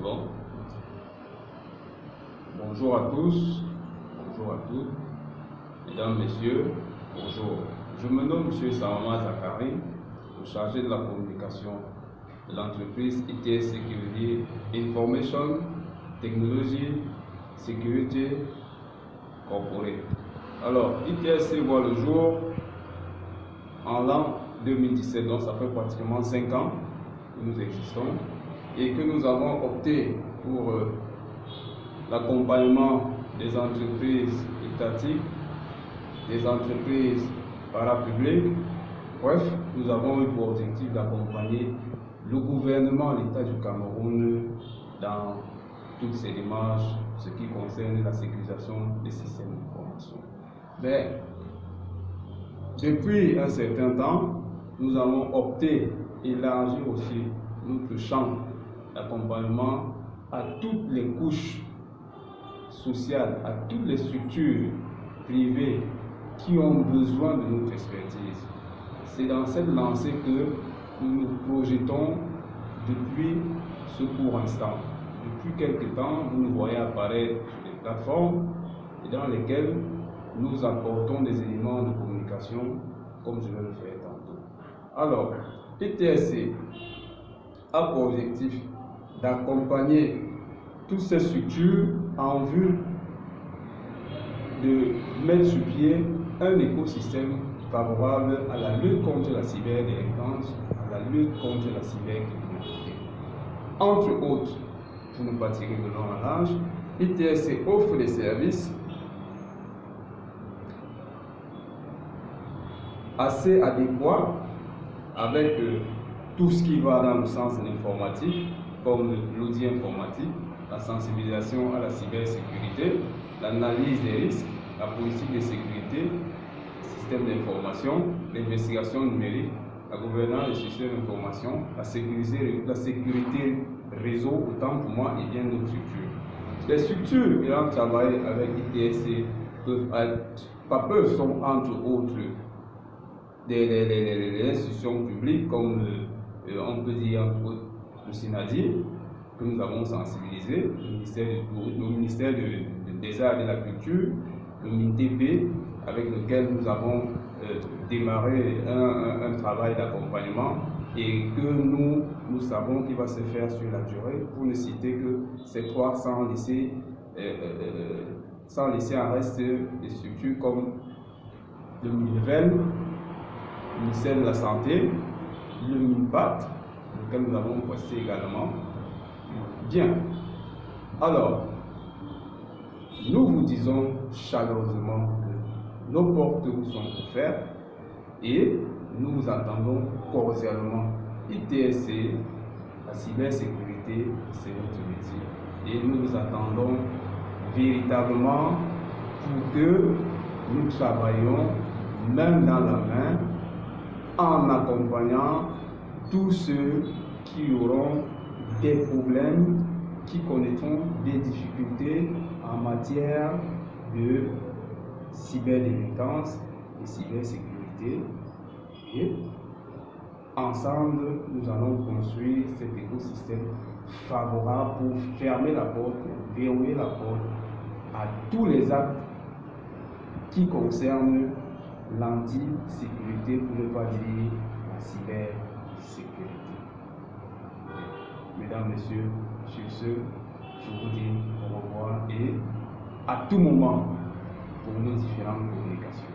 Bon. Bonjour à tous, bonjour à toutes, mesdames, messieurs, bonjour. Je me nomme M. Samama Zakari, le chargé de la communication de l'entreprise ITS Security Information Technology Security Corporate. Alors, ITSC voit le jour en l'an 2017, donc ça fait pratiquement 5 ans que nous existons et que nous avons opté pour l'accompagnement des entreprises étatiques, des entreprises parapubliques. Bref, nous avons eu pour objectif d'accompagner le gouvernement, l'État du Cameroun dans toutes ses démarches, ce qui concerne la sécurisation des systèmes d'information. Mais depuis un certain temps, nous avons opté élargir aussi notre champ d'accompagnement à toutes les couches sociales, à toutes les structures privées qui ont besoin de notre expertise. C'est dans cette lancée que nous nous projetons depuis ce court instant. Depuis quelque temps, vous nous voyez apparaître sur des plateformes dans lesquelles nous apportons des éléments de communication comme je vais le faire tantôt. Alors, ITSC a pour objectif d'accompagner toutes ces structures en vue de mettre sur pied un écosystème favorable à la lutte contre la cyberdélinquance, à la lutte contre la cybercriminalité. Entre autres, pour ne pas tirer de long en large, ITSC offre des services assez adéquats avec tout ce qui va dans le sens de l'informatique, comme l'audit informatique, la sensibilisation à la cybersécurité, l'analyse des risques, la politique de sécurité, le système d'information, l'investigation numérique, la gouvernance des systèmes d'information, la sécurité réseau, autant pour moi, et bien d'autres structures. Les structures qui ont travaillé avec ITSC sont entre autres des institutions publiques comme on peut dire entre autres le SINADI, que nous avons sensibilisé, le ministère des Arts et de la Culture, le MINTP, avec lequel nous avons démarré un travail d'accompagnement et que nous savons qu'il va se faire sur la durée, pour ne citer que ces trois sans laisser en reste des structures comme le MINEVEL, le ministère de la Santé, le MINPAT, lequel nous avons posté également. Bien. Alors, nous vous disons chaleureusement que nos portes vous sont offertes et nous vous attendons cordialement. ITSC, la cybersécurité, c'est notre métier. Et nous vous attendons véritablement pour que nous travaillions main dans la main en accompagnant tous ceux qui auront des problèmes, qui connaîtront des difficultés en matière de cyberdélinquance et cybersécurité. Et ensemble, nous allons construire cet écosystème favorable pour fermer la porte, verrouiller la porte à tous les actes qui concernent l'anti-sécurité, pour ne pas dire la cybersécurité. Mesdames, Messieurs, sur ce, je vous dis au revoir et à tout moment pour nos différentes communications.